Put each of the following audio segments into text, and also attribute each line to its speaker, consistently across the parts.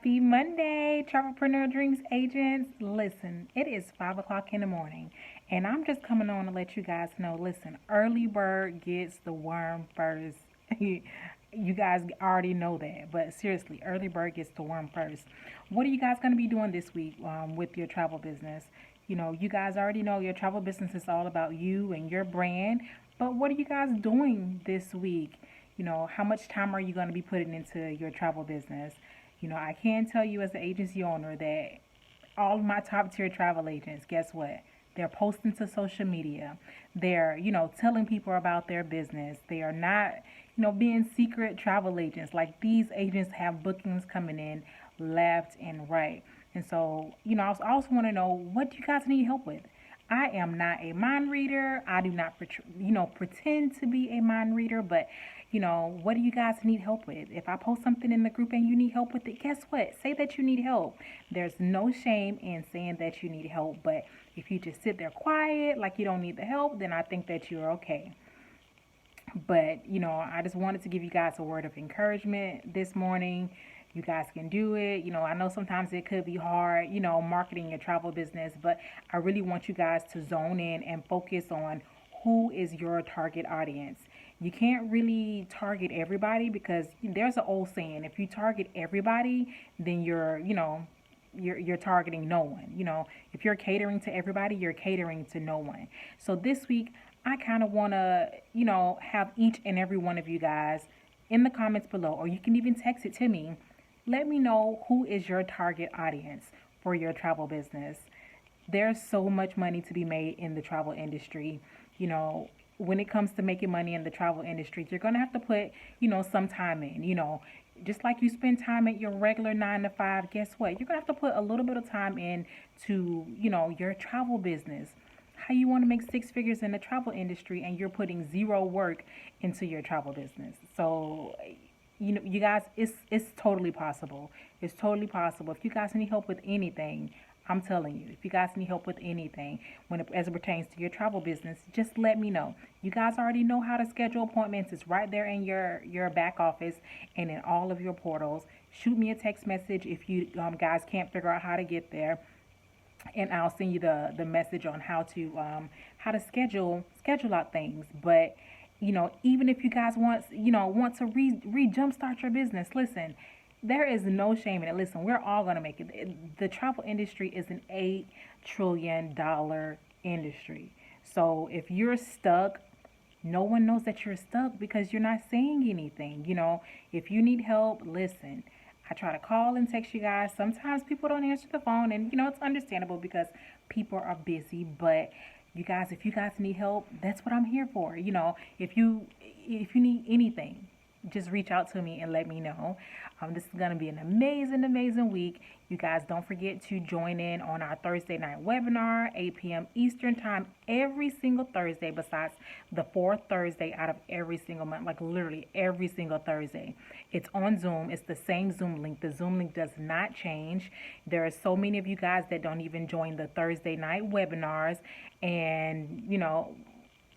Speaker 1: Happy Monday, Travelpreneur Dreams agents. Listen, it is 5 o'clock in the morning, and I'm just coming on to let you guys know. Listen, early bird gets the worm first. You guys already know that, but seriously, early bird gets the worm first. What are you guys going to be doing this week with your travel business? You guys already know your travel business is all about you and your brand, but what are you guys doing this week? How much time are you going to be putting into your travel business? I can tell you as an agency owner that all of my top tier travel agents, guess what? They're posting to social media. They're, telling people about their business. They are not, being secret travel agents. Like these agents have bookings coming in left and right. And so, I also want to know, what do you guys need help with? I am not a mind reader. I do not, pretend to be a mind reader, but what do you guys need help with? If I post something in the group and you need help with it, guess what? Say that you need help. There's no shame in saying that you need help, but if you just sit there quiet, like you don't need the help, then I think that you're okay. But, I just wanted to give you guys a word of encouragement this morning. You guys can do it. I know sometimes it could be hard, marketing your travel business, but I really want you guys to zone in and focus on who is your target audience. You can't really target everybody because there's an old saying, if you target everybody, then you're targeting no one. If you're catering to everybody, you're catering to no one. So this week, I kind of want to, have each and every one of you guys in the comments below, or you can even text it to me. Let me know who is your target audience for your travel business. There's so much money to be made in the travel industry. When it comes to making money in the travel industry, you're going to have to put, some time in, just like you spend time at your regular 9 to 5, guess what? You're going to have to put a little bit of time in to, your travel business. How you want to make 6 figures in the travel industry and you're putting zero work into your travel business. So, you guys, it's totally possible. It's totally possible. If you guys need help with anything, I'm telling you, if you guys need help with anything as it pertains to your travel business, just let me know. You guys already know how to schedule appointments. It's right there in your back office and in all of your portals. Shoot me a text message if you guys can't figure out how to get there, and I'll send you the message on how to schedule out things. But even if you guys want to jumpstart your business, listen, there is no shame in it. Listen, we're all going to make it. The travel industry is an $8 trillion industry. So if you're stuck, no one knows that you're stuck because you're not saying anything. If you need help, listen. I try to call and text you guys. Sometimes people don't answer the phone, and it's understandable because people are busy. But you guys, if you guys need help, that's what I'm here for. If you need anything, just reach out to me and let me know. This is going to be an amazing week. You guys, don't forget to join in on our Thursday night webinar, 8 p.m. Eastern time, every single Thursday, besides the fourth Thursday out of every single month, like literally every single Thursday. It's on Zoom. It's the same Zoom link. The Zoom link does not change. There are so many of you guys that don't even join the Thursday night webinars, and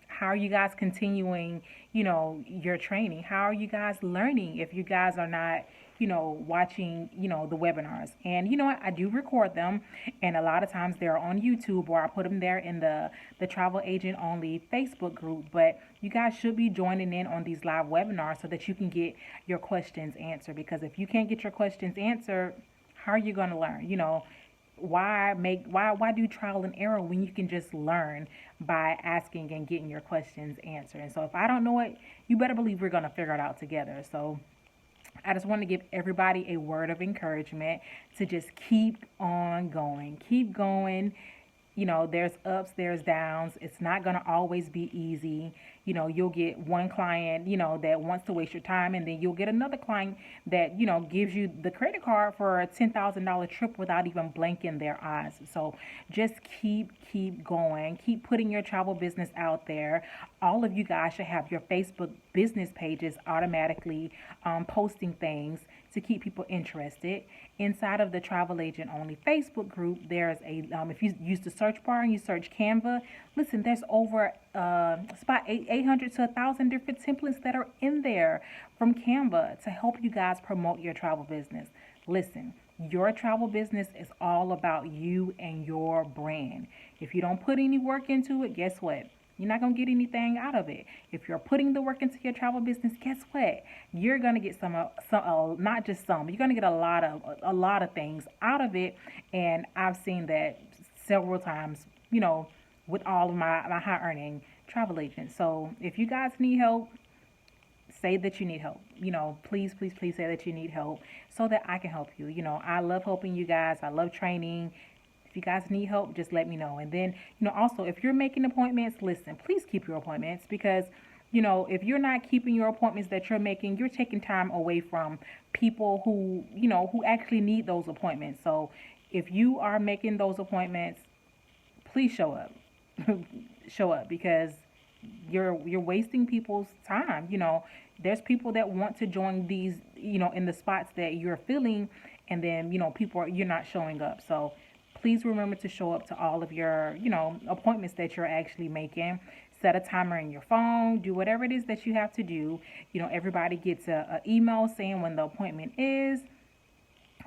Speaker 1: how are you guys continuing, your training? How are you guys learning if you guys are not, watching, the webinars? And you know what? I do record them, and a lot of times they're on YouTube, or I put them there in the Travel Agent Only Facebook group. But you guys should be joining in on these live webinars so that you can get your questions answered. Because if you can't get your questions answered, how are you going to learn? Why do trial and error when you can just learn by asking and getting your questions answered? And so if I don't know it, you better believe we're going to figure it out together. So I just want to give everybody a word of encouragement to just keep on going. Keep going. There's ups, there's downs. It's not going to always be easy. You'll get one client, that wants to waste your time, and then you'll get another client that, gives you the credit card for a $10,000 trip without even blinking their eyes. So just keep going. Keep putting your travel business out there. All of you guys should have your Facebook business pages automatically posting things to keep people interested. Inside of the Travel Agent Only Facebook group, there's if you use the search bar and you search Canva, listen, there's over about 800 to 1,000 different templates that are in there from Canva to help you guys promote your travel business. Listen, Your travel business is all about you and your brand. If you don't put any work into it, guess what? You're not going to get anything out of it. If you're putting the work into your travel business, guess what? You're going to get not just some. You're going to get a lot of things out of it. And I've seen that several times, with all of my high earning travel agents. So if you guys need help, say that you need help. Please, please, please say that you need help so that I can help you. I love helping you guys. I love training. If you guys need help, just let me know. And then, also, if you're making appointments, listen, please keep your appointments because, if you're not keeping your appointments that you're making, you're taking time away from people who actually need those appointments. So if you are making those appointments, please show up. Show up because you're wasting people's time. There's people that want to join these, in the spots that you're filling, and then you're not showing up. So please remember to show up to all of your appointments that you're actually making. Set a timer in your phone. Do whatever it is that you have to do. Everybody gets a email saying when the appointment is.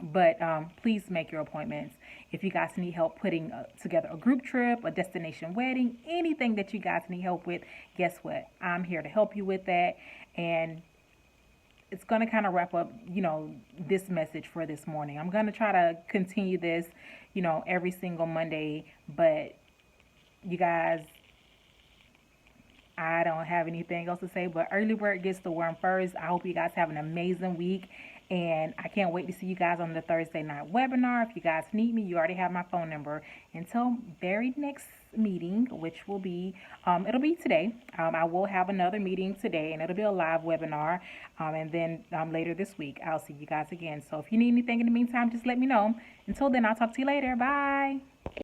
Speaker 1: But please make your appointments. If you guys need help putting together a group trip, a destination wedding, anything that you guys need help with, guess what? I'm here to help you with that. And it's going to kind of wrap up, this message for this morning. I'm going to try to continue this, every single Monday. But you guys, I don't have anything else to say, but early bird gets the worm first. I hope you guys have an amazing week. And I can't wait to see you guys on the Thursday night webinar. If you guys need me, you already have my phone number. Until very next meeting, which will be, it'll be today. I will have another meeting today, and it'll be a live webinar. And then later this week, I'll see you guys again. So if you need anything in the meantime, just let me know. Until then, I'll talk to you later. Bye.